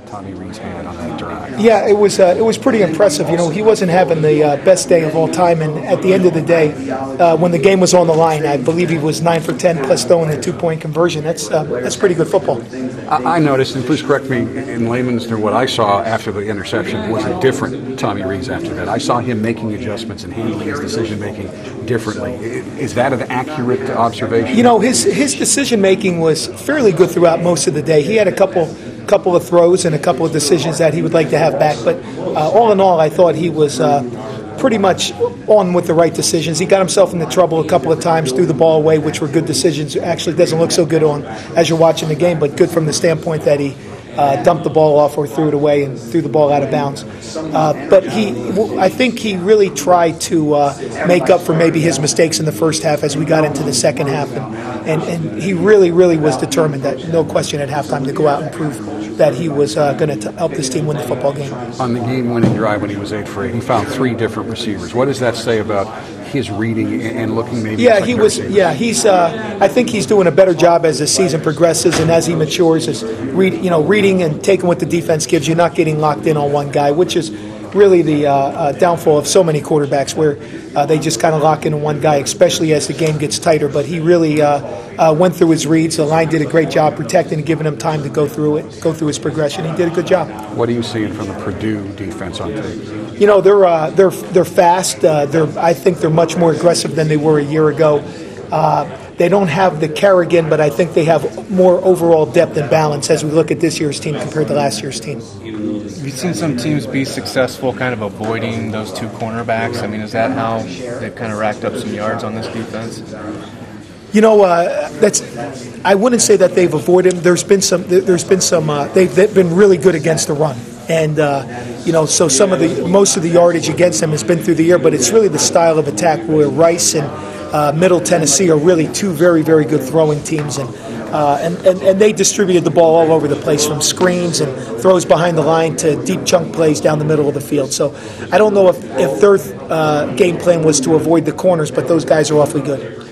Tommy Rees had on that drive. Yeah, it was pretty impressive. You know, he wasn't having the best day of all time, and at the end of the day, when the game was on the line, I believe he was 9 for 10 plus throwing a 2-point conversion. That's pretty good football. I noticed, and please correct me in layman's terms, what I saw after the interception was a different Tommy Rees after that. I saw him making adjustments and handling his decision making differently. Is that an accurate observation? You know, his decision making was fairly good throughout most of the day. He had a couple of throws and a couple of decisions that he would like to have back, but all in all, I thought he was pretty much on with the right decisions. He got himself into trouble a couple of times, threw the ball away, which were good decisions. Actually, doesn't look so good on as you're watching the game, but good from the standpoint that he dumped the ball off or threw it away and threw the ball out of bounds. But I think he really tried to make up for maybe his mistakes in the first half as we got into the second half. And he really, really was determined, that no question at halftime, to go out and prove that he was going to help this team win the football game. On the game-winning drive when he was 8 for 8, he found 3 different receivers. What does that say about his reading and looking maybe? Yeah, he was. Yeah, he's. I think he's doing a better job as the season progresses and as he matures, is reading and taking what the defense gives you, not getting locked in on one guy, which is really the downfall of so many quarterbacks, where they just kind of lock in on one guy, especially as the game gets tighter. But he really went through his reads. The line did a great job protecting and giving him time to go through his progression. He did a good job. What are you seeing from the Purdue defense on tape? You know, they're fast. I think they're much more aggressive than they were a year ago. They don't have the Carrigan, but I think they have more overall depth and balance as we look at this year's team compared to last year's team. You've seen some teams be successful kind of avoiding those 2 cornerbacks. I mean, is that how they've kind of racked up some yards on this defense? You know, I wouldn't say that they've avoided him. There's been some. They've been really good against the run, and so most of the yardage against them has been through the air. But it's really the style of attack where Rice and Middle Tennessee are really 2 very, very good throwing teams, and they distributed the ball all over the place, from screens and throws behind the line to deep chunk plays down the middle of the field. So I don't know if their game plan was to avoid the corners, but those guys are awfully good.